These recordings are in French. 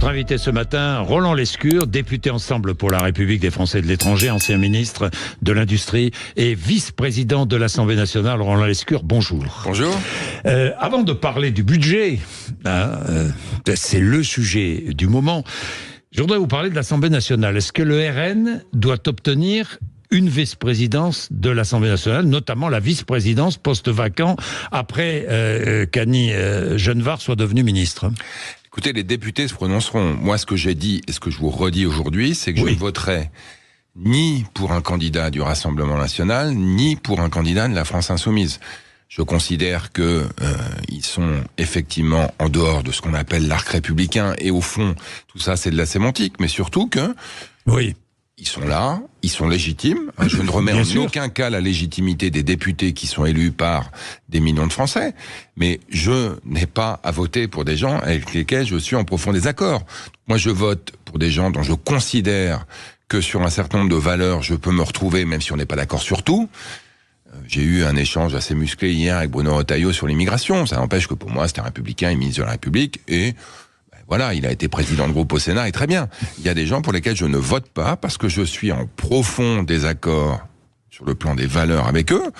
Notre invité ce matin, Roland Lescure, député Ensemble pour la République des Français de l'étranger, ancien ministre de l'Industrie et vice-président de l'Assemblée nationale. Roland Lescure, bonjour. Bonjour. Avant de parler du budget, c'est le sujet du moment, je voudrais vous parler de l'Assemblée nationale. Est-ce que le RN doit obtenir une vice-présidence de l'Assemblée nationale, notamment la vice-présidence poste vacant après qu'Annie Genevard soit devenue ministre? Écoutez, les députés se prononceront. Moi, ce que j'ai dit et ce que je vous redis aujourd'hui, c'est que je ne voterai ni pour un candidat du Rassemblement national, ni pour un candidat de la France insoumise. Je considère que ils sont effectivement en dehors de ce qu'on appelle l'arc républicain, et au fond, tout ça, c'est de la sémantique, mais surtout que... Oui. Ils sont là, ils sont légitimes. Je ne remets en aucun cas la légitimité des députés qui sont élus par des millions de Français. Mais je n'ai pas à voter pour des gens avec lesquels je suis en profond désaccord. Moi, je vote pour des gens dont je considère que sur un certain nombre de valeurs, je peux me retrouver, même si on n'est pas d'accord sur tout. J'ai eu un échange assez musclé hier avec Bruno Retailleau sur l'immigration. Ça n'empêche que pour moi, c'était un républicain et ministre de la République. Et voilà, il a été président de groupe au Sénat, et très bien. Il y a des gens pour lesquels je ne vote pas parce que je suis en profond désaccord sur le plan des valeurs avec eux,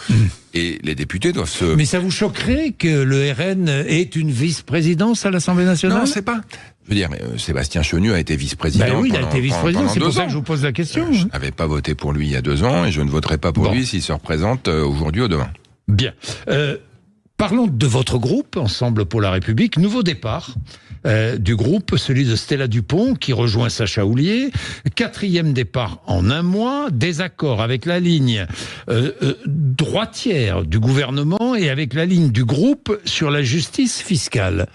et les députés doivent se... Mais ça vous choquerait que le RN ait une vice-présidence à l'Assemblée nationale? Non, c'est pas... Je veux dire, Sébastien Chenu a été vice-président. Oui, il a été vice-président, c'est pour ça que je vous pose la question. Je n'avais pas voté pour lui il y a 2 ans, et je ne voterai pas pour lui s'il se représente aujourd'hui ou demain. Bien. Parlons de votre groupe, Ensemble pour la République. Nouveau départ du groupe, celui de Stella Dupont, qui rejoint Sacha Houlié. 4e départ en 1 mois. Désaccord avec la ligne droitière du gouvernement et avec la ligne du groupe sur la justice fiscale.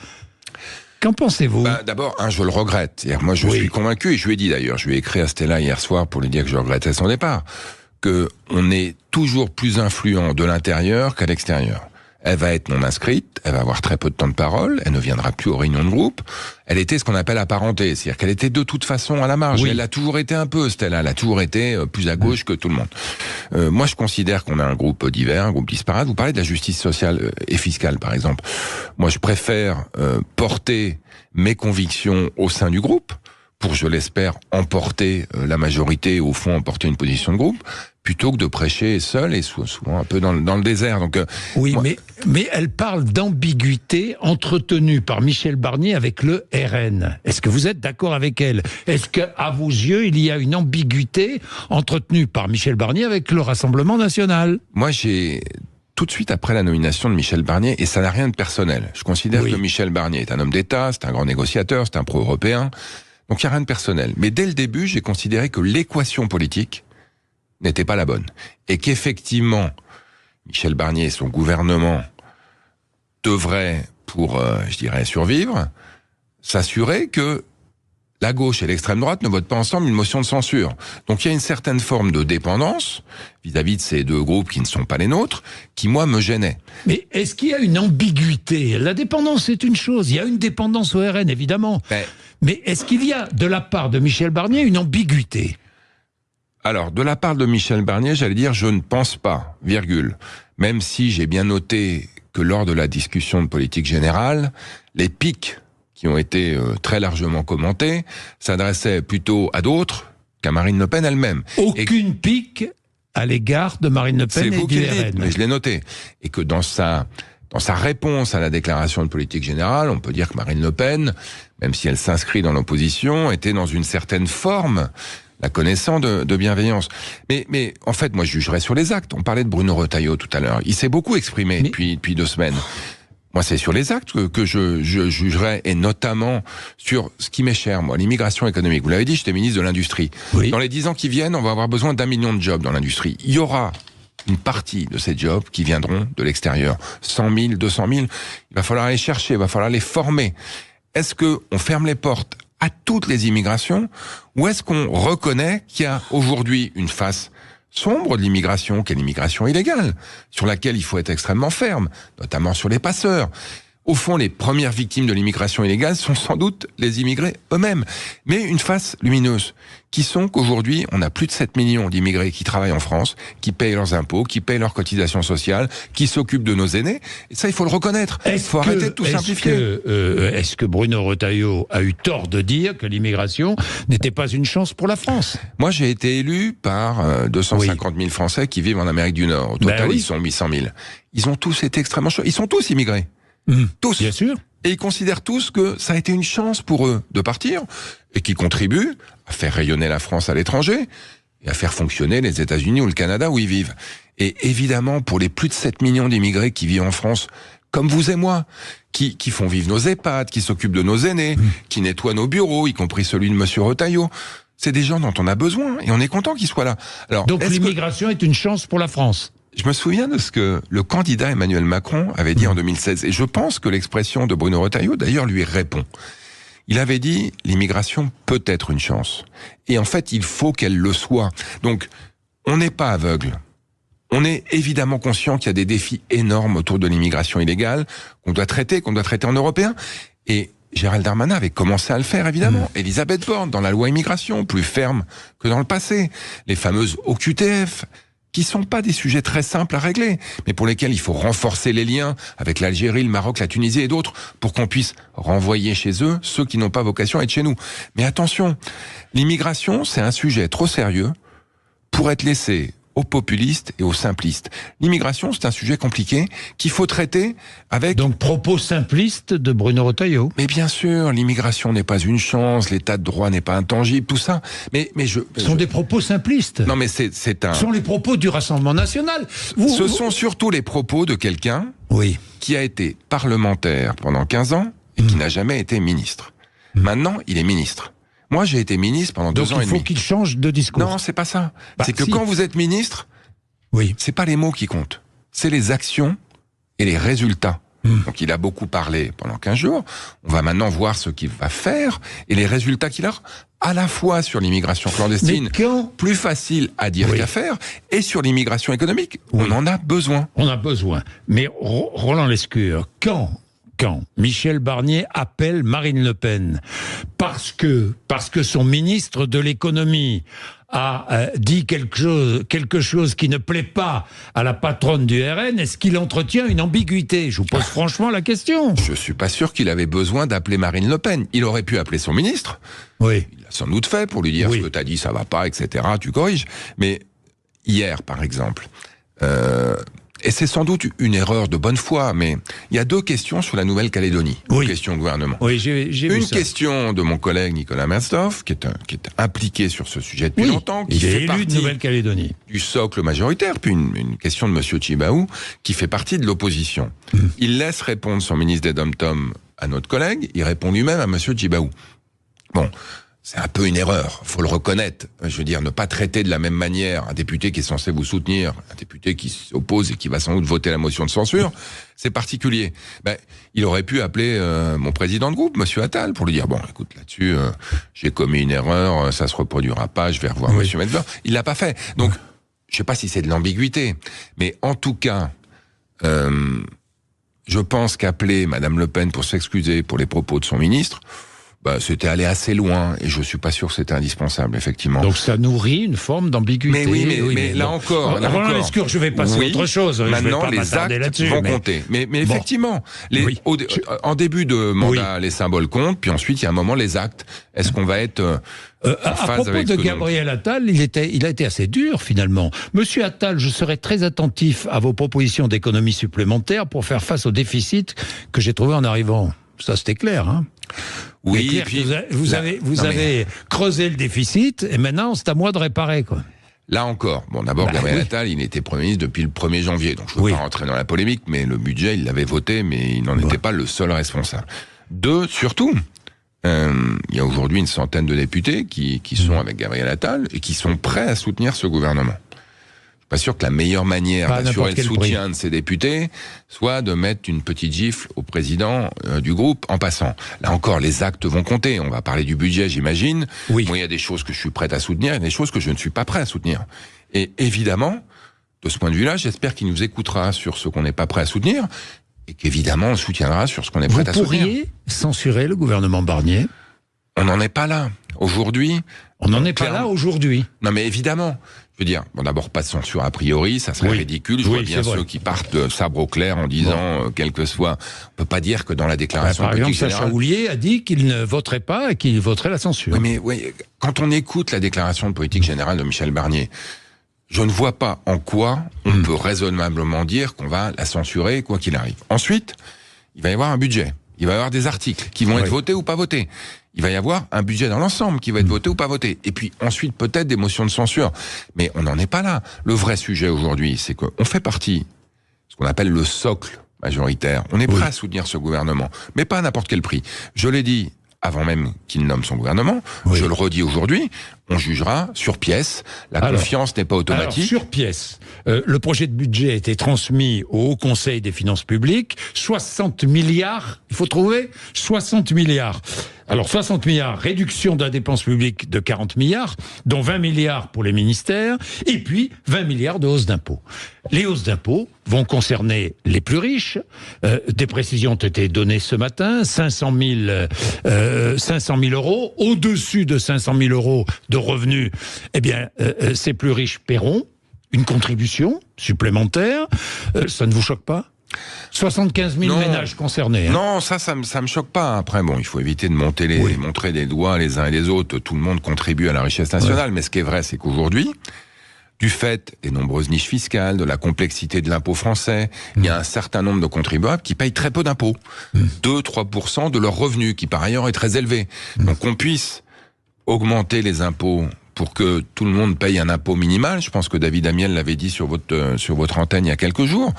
Qu'en pensez-vous? D'abord, je le regrette. Moi, je suis convaincu, et je lui ai dit d'ailleurs, je lui ai écrit à Stella hier soir pour lui dire que je regrettais son départ, qu'on est toujours plus influent de l'intérieur qu'à l'extérieur. Elle va être non inscrite, elle va avoir très peu de temps de parole, elle ne viendra plus aux réunions de groupe. Elle était ce qu'on appelle apparentée, c'est-à-dire qu'elle était de toute façon à la marge. Elle a toujours été un peu, Stella, elle a toujours été plus à gauche que tout le monde. Moi, je considère qu'on a un groupe divers, un groupe disparate. Vous parlez de la justice sociale et fiscale, par exemple. Moi, je préfère porter mes convictions au sein du groupe, pour, je l'espère, emporter la majorité, au fond, emporter une position de groupe, plutôt que de prêcher seul et souvent un peu dans le désert. Donc, mais elle parle d'ambiguïté entretenue par Michel Barnier avec le RN. Est-ce que vous êtes d'accord avec elle? Est-ce qu'à vos yeux, il y a une ambiguïté entretenue par Michel Barnier avec le Rassemblement national? Moi, j'ai... Tout de suite après la nomination de Michel Barnier, et ça n'a rien de personnel, je considère que Michel Barnier est un homme d'État, c'est un grand négociateur, c'est un pro-européen, donc il n'y a rien de personnel. Mais dès le début, j'ai considéré que l'équation politique n'était pas la bonne. Et qu'effectivement, Michel Barnier et son gouvernement devraient, pour, je dirais, survivre, s'assurer que la gauche et l'extrême droite ne votent pas ensemble une motion de censure. Donc il y a une certaine forme de dépendance vis-à-vis de ces 2 groupes qui ne sont pas les nôtres, qui, moi, me gênait. Mais est-ce qu'il y a une ambiguïté? La dépendance, c'est une chose. Il y a une dépendance au RN, évidemment. Mais est-ce qu'il y a, de la part de Michel Barnier, une ambiguïté? Alors, de la part de Michel Barnier, j'allais dire, je ne pense pas, virgule. Même si j'ai bien noté que lors de la discussion de politique générale, les pics qui ont été très largement commentés s'adressaient plutôt à d'autres qu'à Marine Le Pen elle-même. Aucune pique à l'égard de Marine Le Pen et du RN. Mais je l'ai noté. Et que dans sa réponse à la déclaration de politique générale, on peut dire que Marine Le Pen, même si elle s'inscrit dans l'opposition, était dans une certaine forme la connaissance de bienveillance. Mais en fait, moi, je jugerais sur les actes. On parlait de Bruno Retailleau tout à l'heure. Il s'est beaucoup exprimé depuis 2 semaines. Moi, c'est sur les actes que je jugerai, et notamment sur ce qui m'est cher, moi, l'immigration économique. Vous l'avez dit, j'étais ministre de l'Industrie. Dans les 10 ans qui viennent, on va avoir besoin d'1 million de jobs dans l'industrie. Il y aura une partie de ces jobs qui viendront de l'extérieur. 100 000, 200 000. Il va falloir les chercher, il va falloir les former. Est-ce qu'on ferme les portes à toutes les immigrations, ou est-ce qu'on reconnaît qu'il y a aujourd'hui une face sombre de l'immigration, qui est l'immigration illégale, sur laquelle il faut être extrêmement ferme, notamment sur les passeurs? Au fond, les premières victimes de l'immigration illégale sont sans doute les immigrés eux-mêmes. Mais une face lumineuse, qui sont qu'aujourd'hui, on a plus de 7 millions d'immigrés qui travaillent en France, qui payent leurs impôts, qui payent leurs cotisations sociales, qui s'occupent de nos aînés. Et ça, il faut le reconnaître. Il faut arrêter de tout simplifier. Est-ce que Bruno Retailleau a eu tort de dire que l'immigration n'était pas une chance pour la France? Moi, j'ai été élu par 250 000 Français qui vivent en Amérique du Nord. Au total, ils sont 800 000. Ils ont tous été extrêmement chauds. Ils sont tous immigrés. Tous. Bien sûr. Et ils considèrent tous que ça a été une chance pour eux de partir et qui contribuent à faire rayonner la France à l'étranger et à faire fonctionner les États-Unis ou le Canada où ils vivent. Et évidemment, pour les plus de 7 millions d'immigrés qui vivent en France, comme vous et moi, qui font vivre nos EHPAD, qui s'occupent de nos aînés, qui nettoient nos bureaux, y compris celui de Monsieur Retailleau, c'est des gens dont on a besoin et on est content qu'ils soient là. Alors, donc l'immigration est une chance pour la France? Je me souviens de ce que le candidat Emmanuel Macron avait dit en 2016, et je pense que l'expression de Bruno Retailleau, d'ailleurs, lui répond. Il avait dit, l'immigration peut être une chance. Et en fait, il faut qu'elle le soit. Donc, on n'est pas aveugle. On est évidemment conscient qu'il y a des défis énormes autour de l'immigration illégale, qu'on doit traiter en européen. Et Gérald Darmanin avait commencé à le faire, évidemment. Elisabeth Borne, dans la loi immigration, plus ferme que dans le passé. Les fameuses OQTF, qui sont pas des sujets très simples à régler, mais pour lesquels il faut renforcer les liens avec l'Algérie, le Maroc, la Tunisie et d'autres, pour qu'on puisse renvoyer chez eux ceux qui n'ont pas vocation à être chez nous. Mais attention, l'immigration, c'est un sujet trop sérieux pour être laissé aux populistes et aux simplistes. L'immigration, c'est un sujet compliqué qu'il faut traiter avec... Donc, propos simplistes de Bruno Retailleau. Mais bien sûr, l'immigration n'est pas une chance, l'état de droit n'est pas intangible, tout ça. Mais ce sont des propos simplistes. Non, mais c'est un... Ce sont les propos du Rassemblement National. Ce sont surtout les propos de quelqu'un qui a été parlementaire pendant 15 ans et qui n'a jamais été ministre. Maintenant, il est ministre. Moi, j'ai été ministre pendant 2 ans et demi. Donc il faut qu'il change de discours. Non, c'est pas ça. C'est que quand vous êtes ministre, c'est pas les mots qui comptent. C'est les actions et les résultats. Donc il a beaucoup parlé pendant 15 jours. On va maintenant voir ce qu'il va faire et les résultats qu'il a, à la fois sur l'immigration clandestine, plus facile à dire qu'à faire, et sur l'immigration économique. On en a besoin. On a besoin. Mais Roland Lescure, quand Michel Barnier appelle Marine Le Pen parce que son ministre de l'économie a dit quelque chose qui ne plaît pas à la patronne du RN, est-ce qu'il entretient une ambiguïté? Je vous pose franchement la question. Je suis pas sûr qu'il avait besoin d'appeler Marine Le Pen. Il aurait pu appeler son ministre. Oui. Il l'a sans doute fait pour lui dire ce que t'as dit, ça va pas, etc. Tu corriges. Mais hier, par exemple, et c'est sans doute une erreur de bonne foi, mais il y a 2 questions sur la Nouvelle-Calédonie. Une question au gouvernement. Oui, j'ai vu ça. Une question de mon collègue Nicolas Merzdorf, qui est impliqué sur ce sujet depuis longtemps, qui fait partie de Nouvelle-Calédonie, du socle majoritaire, puis une question de Monsieur Tjibaou, qui fait partie de l'opposition. Il laisse répondre son ministre des Dom-Tom à notre collègue, il répond lui-même à Monsieur Tjibaou. Bon. C'est un peu une erreur, faut le reconnaître. Je veux dire, ne pas traiter de la même manière un député qui est censé vous soutenir, un député qui s'oppose et qui va sans doute voter la motion de censure, c'est particulier. Il aurait pu appeler mon président de groupe, Monsieur Attal, pour lui dire, bon, écoute, là-dessus, j'ai commis une erreur, ça se reproduira pas, je vais revoir Monsieur Medver. Il l'a pas fait. Donc, je sais pas si c'est de l'ambiguïté, mais en tout cas, je pense qu'appeler Madame Le Pen pour s'excuser pour les propos de son ministre, c'était aller assez loin, et je suis pas sûr que c'était indispensable, effectivement. Donc ça nourrit une forme d'ambiguïté. Mais là encore, Lescure, je vais passer à autre chose. Maintenant, les actes vont compter. Mais effectivement, en début de mandat, les symboles comptent, puis ensuite, il y a un moment, les actes. Est-ce qu'on va être à propos de Gabriel Attal, il a été assez dur, finalement. Monsieur Attal, je serai très attentif à vos propositions d'économie supplémentaires pour faire face au déficit que j'ai trouvé en arrivant. Ça, c'était clair, hein? Oui, clair, puis vous avez creusé le déficit, et maintenant, c'est à moi de réparer, quoi. Là encore, d'abord, Gabriel Attal, il était Premier ministre depuis le 1er janvier, donc je ne veux pas rentrer dans la polémique, mais le budget, il l'avait voté, mais il n'en était pas le seul responsable. 2, surtout, il y a aujourd'hui une centaine de députés qui sont avec Gabriel Attal et qui sont prêts à soutenir ce gouvernement. Je suis pas sûr que la meilleure manière d'assurer le soutien de ces députés soit de mettre une petite gifle au président du groupe en passant. Là encore, les actes vont compter. On va parler du budget, j'imagine. Moi, il y a des choses que je suis prêt à soutenir et des choses que je ne suis pas prêt à soutenir. Et évidemment, de ce point de vue-là, j'espère qu'il nous écoutera sur ce qu'on n'est pas prêt à soutenir. et qu'évidemment on soutiendra sur ce qu'on est prêt à soutenir. Vous pourriez censurer le gouvernement Barnier? On n'en est pas là. Aujourd'hui... On n'en est pas là aujourd'hui. Non mais évidemment, je veux dire, bon, d'abord pas de censure a priori, ça serait ridicule. Je vois bien ceux qui partent de sabre au clair en disant, quel que soit, on peut pas dire que dans la déclaration politique générale... Sacha Houlié a dit qu'il ne voterait pas et qu'il voterait la censure. Oui, quand on écoute la déclaration de politique générale de Michel Barnier, je ne vois pas en quoi on peut raisonnablement dire qu'on va la censurer quoi qu'il arrive. Ensuite, il va y avoir un budget, il va y avoir des articles qui vont être votés ou pas votés. Il va y avoir un budget dans l'ensemble qui va être voté ou pas voté. Et puis ensuite, peut-être des motions de censure. Mais on n'en est pas là. Le vrai sujet aujourd'hui, c'est qu'on fait partie, ce qu'on appelle le socle majoritaire. On est prêt à soutenir ce gouvernement, mais pas à n'importe quel prix. Je l'ai dit avant même qu'il nomme son gouvernement. Je le redis aujourd'hui, on jugera sur pièce. La confiance n'est pas automatique. Alors, sur pièce, le projet de budget a été transmis au Haut Conseil des finances publiques. 60 milliards, il faut trouver 60 milliards. Alors 60 milliards, réduction de la dépense publique de 40 milliards, dont 20 milliards pour les ministères, et puis 20 milliards de hausses d'impôts. Les hausses d'impôts vont concerner les plus riches. Des précisions ont été données ce matin, 500 000 euros. Au-dessus de 500 000 euros de revenus, eh bien, ces plus riches paieront une contribution supplémentaire. Ça ne vous choque pas ? 75 000 ménages concernés. Hein. Non, ça me choque pas. Après, bon, il faut éviter de montrer des doigts les uns et les autres. Tout le monde contribue à la richesse nationale. Mais ce qui est vrai, c'est qu'aujourd'hui, du fait des nombreuses niches fiscales, de la complexité de l'impôt français, il y a un certain nombre de contribuables qui payent très peu d'impôts. 2-3% de leurs revenus, qui par ailleurs est très élevé. Donc qu'on puisse augmenter les impôts pour que tout le monde paye un impôt minimal. Je pense que David Amiel l'avait dit sur votre antenne il y a quelques jours.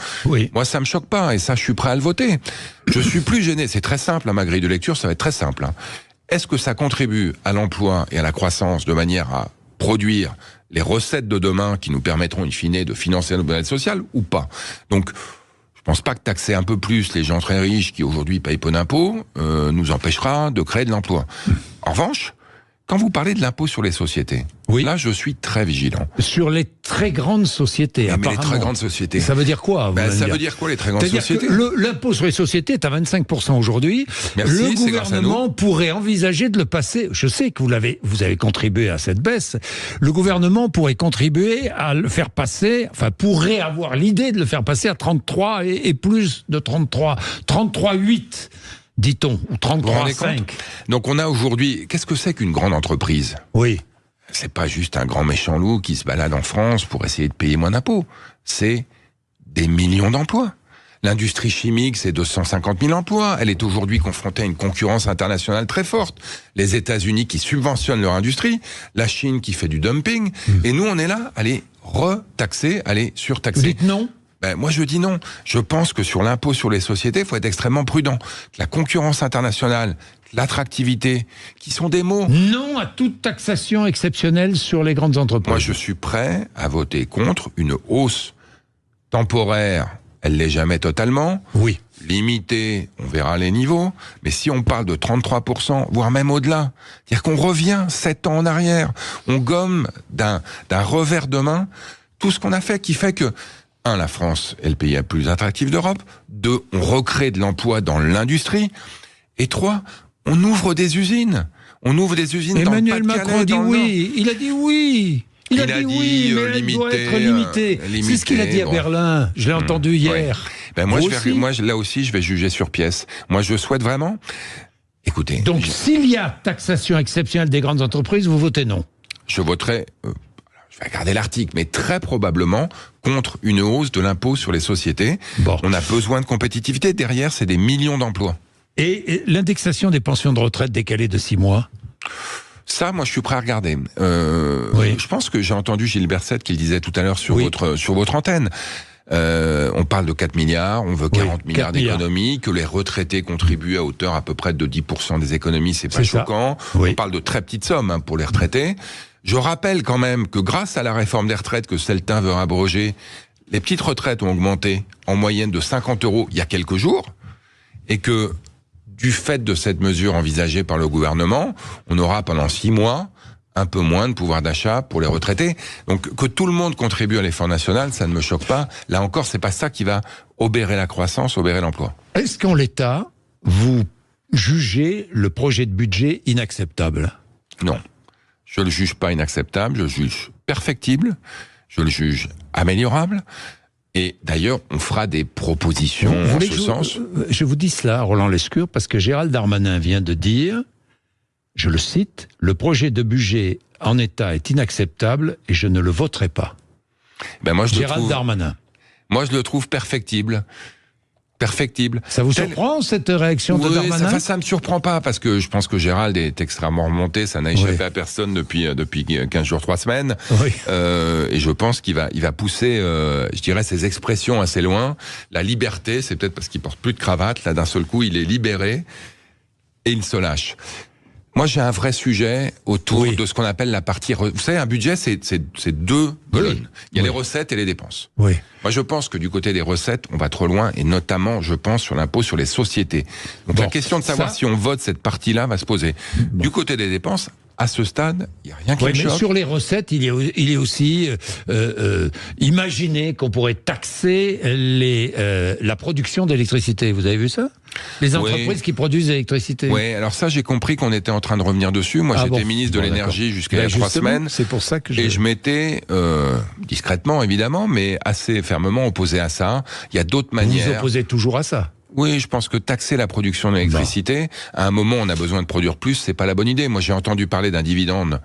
Moi, ça me choque pas, et ça, je suis prêt à le voter. Je suis plus gêné. C'est très simple, ma grille de lecture, ça va être très simple. Est-ce que ça contribue à l'emploi et à la croissance de manière à produire les recettes de demain qui nous permettront, in fine, de financer notre modèle social ou pas? Donc, je pense pas que taxer un peu plus les gens très riches qui aujourd'hui payent peu d'impôts nous empêchera de créer de l'emploi. En revanche, quand vous parlez de l'impôt sur les sociétés, là, je suis très vigilant. Sur les très grandes sociétés, mais les très grandes sociétés. Ça veut dire quoi? Ça veut dire quoi, les très grandes sociétés? L'impôt sur les sociétés est à 25% aujourd'hui. Le gouvernement pourrait envisager de le passer. Je sais que vous avez contribué à cette baisse. Le gouvernement pourrait contribuer à le faire passer, pourrait avoir l'idée de le faire passer à 33 et plus de 33. 33,8. Dit-on, ou 33,5. Donc on a aujourd'hui... Qu'est-ce que c'est qu'une grande entreprise? C'est pas juste un grand méchant loup qui se balade en France pour essayer de payer moins d'impôts. C'est des millions d'emplois. L'industrie chimique, c'est 250 000 emplois. Elle est aujourd'hui confrontée à une concurrence internationale très forte. Les États-Unis qui subventionnent leur industrie, la Chine qui fait du dumping, et nous on est là à les retaxer, à les surtaxer. Vous dites non? Moi, je dis non. Je pense que sur l'impôt sur les sociétés, il faut être extrêmement prudent. La concurrence internationale, l'attractivité, qui sont des mots... Non à toute taxation exceptionnelle sur les grandes entreprises. Moi, je suis prêt à voter contre une hausse temporaire. Elle l'est jamais totalement. Limitée, on verra les niveaux. Mais si on parle de 33%, voire même au-delà, c'est-à-dire qu'on revient 7 ans en arrière. On gomme d'un revers de main tout ce qu'on a fait, qui fait que... 1, la France est le pays le plus attractif d'Europe. 2, on recrée de l'emploi dans l'industrie. Et 3, on ouvre des usines. On ouvre des usines dans le Pas-de-Calais, Macron a dit oui. Il a dit oui. Il a dit oui, mais elle doit être limitée. C'est ce qu'il a dit à Berlin. Je l'ai entendu hier. Moi, là aussi, je vais juger sur pièce. Moi, je souhaite vraiment... Écoutez... Donc, s'il y a taxation exceptionnelle des grandes entreprises, vous votez non? Je voterai... je vais regarder l'article, mais très probablement contre une hausse de l'impôt sur les sociétés. On a besoin de compétitivité. Derrière, c'est des millions d'emplois. Et l'indexation des pensions de retraite décalée de 6 mois? Ça, moi, je suis prêt à regarder. Je pense que j'ai entendu Gilles Berset qui le disait tout à l'heure sur votre antenne. On parle de 4 milliards, on veut 40 milliards d'économies, que les retraités contribuent à hauteur à peu près de 10% des économies, c'est pas choquant. On parle de très petites sommes pour les retraités. Je rappelle quand même que grâce à la réforme des retraites que Celtin veut abroger, les petites retraites ont augmenté en moyenne de 50 € il y a quelques jours, et que du fait de cette mesure envisagée par le gouvernement, on aura pendant 6 mois un peu moins de pouvoir d'achat pour les retraités. Donc que tout le monde contribue à l'effort national, ça ne me choque pas. Là encore, c'est pas ça qui va obérer la croissance, obérer l'emploi. Est-ce qu'en l'état, vous jugez le projet de budget inacceptable? Non, je le juge pas inacceptable, je le juge perfectible, je le juge améliorable. Et d'ailleurs, on fera des propositions en ce sens. Je vous dis cela, Roland Lescure, parce que Gérald Darmanin vient de dire, je le cite, « Le projet de budget en état est inacceptable et je ne le voterai pas ». Ben Gérald Darmanin. Moi, je le trouve perfectible. Perfectible. Ça vous surprend, cette réaction de Darmanin? Ça me surprend pas, parce que je pense que Gérald est extrêmement remonté, ça n'a échappé à personne depuis 15 jours, 3 semaines. Oui. Et je pense qu'il va pousser, je dirais, ses expressions assez loin. La liberté, c'est peut-être parce qu'il porte plus de cravate, là d'un seul coup, il est libéré et il se lâche. Moi, j'ai un vrai sujet autour de ce qu'on appelle la partie... Vous savez, un budget, c'est 2 colonnes. Il y a les recettes et les dépenses. Oui. Moi, je pense que du côté des recettes, on va trop loin, et notamment, je pense, sur l'impôt sur les sociétés. Donc la question de savoir si on vote cette partie-là va se poser. Du côté des dépenses, à ce stade, il n'y a rien qui me choque. Mais sur les recettes, il est aussi imaginé qu'on pourrait taxer la production d'électricité. Vous avez vu ça? Les entreprises qui produisent l'électricité. Oui, alors ça, j'ai compris qu'on était en train de revenir dessus. Moi, j'étais ministre de l'énergie jusqu'à il y a 3 semaines. C'est pour ça que Et je m'étais, discrètement évidemment, mais assez fermement opposé à ça. Il y a d'autres manières. Vous vous opposez toujours à ça? Oui, je pense que taxer la production d'électricité, à un moment on a besoin de produire plus, c'est pas la bonne idée. Moi, j'ai entendu parler d'un dividende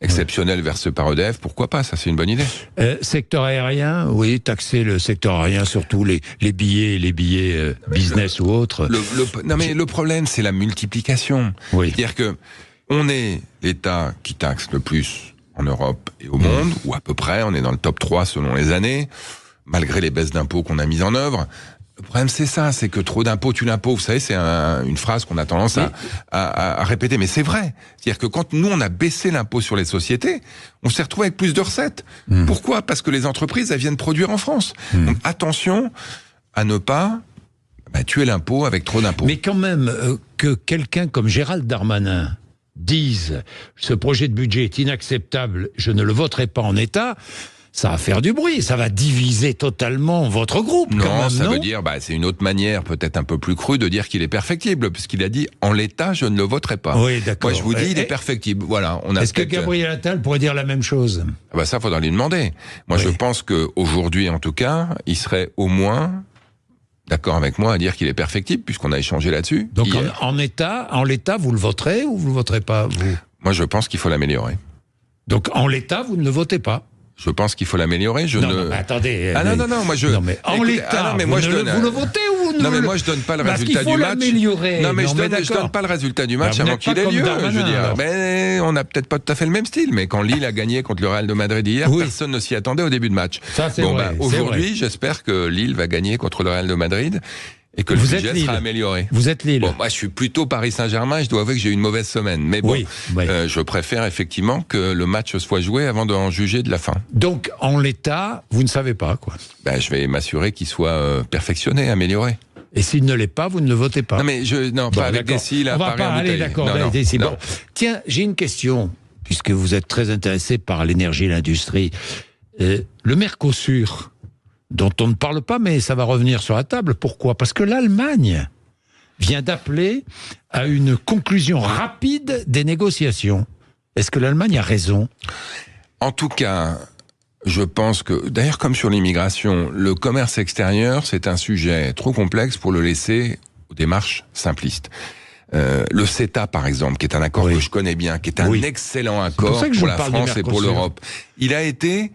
exceptionnel versé par EDF, pourquoi pas, ça c'est une bonne idée. Secteur aérien, oui, taxer le secteur aérien, surtout les billets business ou autres. Non mais le problème, c'est la multiplication. Oui. C'est-à-dire que on est l'État qui taxe le plus en Europe et au monde, ou à peu près, on est dans le top 3 selon les années, malgré les baisses d'impôts qu'on a mises en œuvre. Le problème, c'est ça, c'est que trop d'impôts tue l'impôt. Vous savez, c'est une phrase qu'on a tendance à répéter, mais c'est vrai. C'est-à-dire que quand nous, on a baissé l'impôt sur les sociétés, on s'est retrouvé avec plus de recettes. Pourquoi? Parce que les entreprises, elles viennent produire en France. Donc attention à ne pas tuer l'impôt avec trop d'impôts. Mais quand même, que quelqu'un comme Gérald Darmanin dise « ce projet de budget est inacceptable, je ne le voterai pas en état », ça va faire du bruit, ça va diviser totalement votre groupe. Non, quand même, ça veut dire, c'est une autre manière, peut-être un peu plus crue, de dire qu'il est perfectible, puisqu'il a dit en l'état, je ne le voterai pas. Oui, d'accord. Moi, je vous dis, il est perfectible. Voilà. Est-ce que Gabriel Attal pourrait dire la même chose? Ça, faudra lui demander. Moi, je pense que aujourd'hui, en tout cas, il serait au moins d'accord avec moi à dire qu'il est perfectible, puisqu'on a échangé là-dessus. Donc en l'état, vous le voterez ou vous le voterez pas, vous? Moi, je pense qu'il faut l'améliorer. Donc en l'état, vous ne le votez pas? Je pense qu'il faut l'améliorer. Attendez. Non, moi je. Non, mais en l'état, vous le votez ou vous ne Non, mais moi je donne pas le résultat du match. Non, mais je donne pas le résultat du match avant qu'il ait lieu. Je veux dire, mais on n'a peut-être pas tout à fait le même style. Mais quand Lille a gagné contre le Real de Madrid hier, personne ne s'y attendait au début de match. Ça, c'est vrai. Aujourd'hui, j'espère que Lille va gagner contre le Real de Madrid. Et que le budget sera amélioré. Vous êtes Lille. Bon, moi, je suis plutôt Paris Saint-Germain. Je dois avouer que j'ai eu une mauvaise semaine. Mais bon, je préfère effectivement que le match soit joué avant d'en juger de la fin. Donc, en l'état, vous ne savez pas, quoi. Je vais m'assurer qu'il soit perfectionné, amélioré. Et s'il ne l'est pas, vous ne le votez pas. Pas avec des si, là, on va pas aller d'accord avec des si. Bon. Tiens, j'ai une question, puisque vous êtes très intéressé par l'énergie et l'industrie. Le Mercosur, dont on ne parle pas, mais ça va revenir sur la table. Pourquoi? Parce que l'Allemagne vient d'appeler à une conclusion rapide des négociations. Est-ce que l'Allemagne a raison? En tout cas, je pense que, d'ailleurs comme sur l'immigration, le commerce extérieur, c'est un sujet trop complexe pour le laisser aux démarches simplistes. Le CETA, par exemple, qui est un accord que je connais bien, qui est un excellent accord pour la France et pour l'Europe, il a été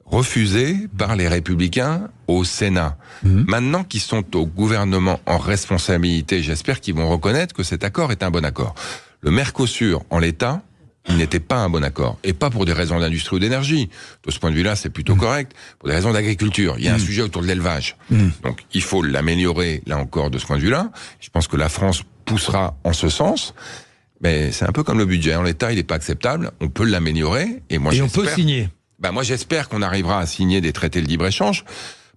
refusé par les Républicains au Sénat. Maintenant qu'ils sont au gouvernement en responsabilité, j'espère qu'ils vont reconnaître que cet accord est un bon accord. Le Mercosur, en l'état, il n'était pas un bon accord. Et pas pour des raisons d'industrie ou d'énergie. De ce point de vue-là, c'est plutôt correct. Pour des raisons d'agriculture. Il y a un sujet autour de l'élevage. Donc, il faut l'améliorer, là encore, de ce point de vue-là. Je pense que la France poussera en ce sens. Mais c'est un peu comme le budget. En l'état, il n'est pas acceptable. On peut l'améliorer. Et moi, on peut signer. Moi, j'espère qu'on arrivera à signer des traités de libre-échange.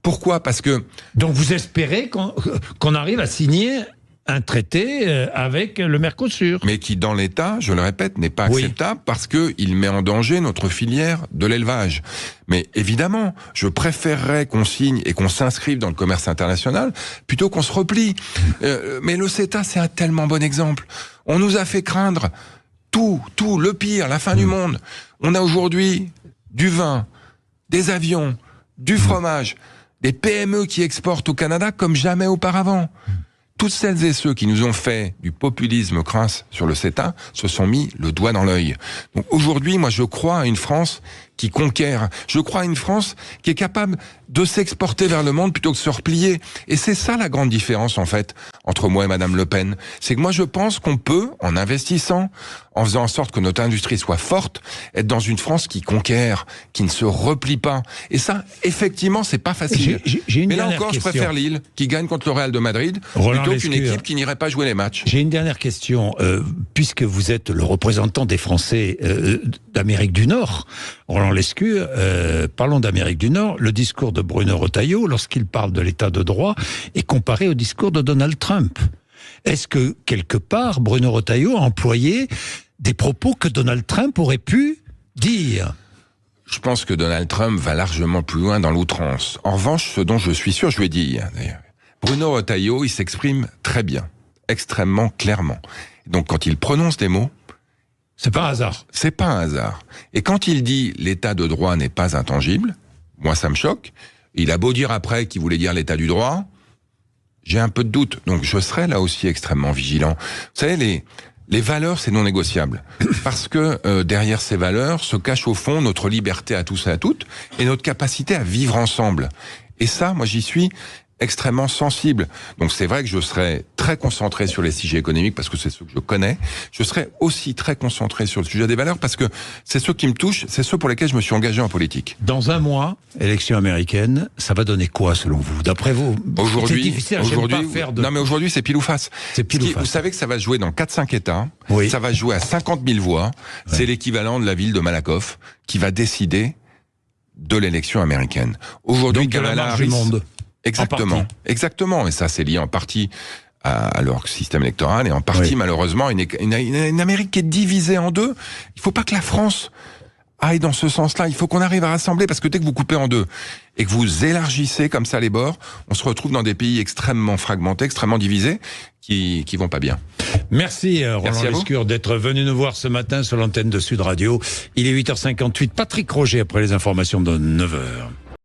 Pourquoi? Parce que... Donc, vous espérez qu'on arrive à signer un traité avec le Mercosur. Mais qui, dans l'État, je le répète, n'est pas acceptable parce qu'il met en danger notre filière de l'élevage. Mais évidemment, je préférerais qu'on signe et qu'on s'inscrive dans le commerce international plutôt qu'on se replie. Mais le CETA, c'est un tellement bon exemple. On nous a fait craindre tout, le pire, la fin du monde. On a aujourd'hui du vin, des avions, du fromage, des PME qui exportent au Canada comme jamais auparavant. Toutes celles et ceux qui nous ont fait du populisme crasse sur le CETA se sont mis le doigt dans l'œil. Donc aujourd'hui, moi je crois à une France qui conquiert. Je crois à une France qui est capable de s'exporter vers le monde plutôt que de se replier. Et c'est ça la grande différence en fait entre moi et Madame Le Pen. C'est que moi je pense qu'on peut, en investissant, en faisant en sorte que notre industrie soit forte, être dans une France qui conquiert, qui ne se replie pas. Et ça, effectivement, c'est pas facile. Mais là encore, je préfère Lille, qui gagne contre le Real de Madrid, plutôt qu'une équipe qui n'irait pas jouer les matchs. J'ai une dernière question. Puisque vous êtes le représentant des Français d'Amérique du Nord, Roland Lescure, parlons d'Amérique du Nord. Le discours de Bruno Retailleau, lorsqu'il parle de l'état de droit, est comparé au discours de Donald Trump. Est-ce que, quelque part, Bruno Retailleau a employé des propos que Donald Trump aurait pu dire? Je pense que Donald Trump va largement plus loin dans l'outrance. En revanche, ce dont je suis sûr, je lui ai dit, Bruno Retailleau, il s'exprime très bien, extrêmement clairement. Donc quand il prononce des mots, c'est pas un hasard. C'est pas un hasard. Et quand il dit l'état de droit n'est pas intangible, moi ça me choque. Il a beau dire après qu'il voulait dire l'état du droit, j'ai un peu de doute. Donc je serai là aussi extrêmement vigilant. Vous savez, les valeurs, c'est non négociable. Parce que derrière ces valeurs se cache au fond notre liberté à tous et à toutes et notre capacité à vivre ensemble. Et ça, moi j'y suis extrêmement sensible. Donc c'est vrai que je serai très concentré sur les sujets économiques parce que c'est ceux que je connais. Je serai aussi très concentré sur le sujet des valeurs parce que c'est ceux qui me touchent, c'est ceux pour lesquels je me suis engagé en politique. Dans un mois, élection américaine, ça va donner quoi selon vous? D'après vous? Aujourd'hui, c'est difficile, non mais aujourd'hui c'est pile ou face. C'est pile ou face. Vous savez que ça va se jouer dans 4-5 États. Oui. Ça va se jouer à 50 000 voix. Ouais. C'est l'équivalent de la ville de Malakoff qui va décider de l'élection américaine. Aujourd'hui, Kamala Harris, monde. Exactement. Et ça, c'est lié en partie à leur système électoral et en partie, malheureusement, une Amérique qui est divisée en deux. Il ne faut pas que la France aille dans ce sens-là. Il faut qu'on arrive à rassembler parce que dès que vous coupez en deux et que vous élargissez comme ça les bords, on se retrouve dans des pays extrêmement fragmentés, extrêmement divisés, qui vont pas bien. Merci Roland Lescure d'être venu nous voir ce matin sur l'antenne de Sud Radio. Il est 8h58. Patrick Roger après les informations de 9h.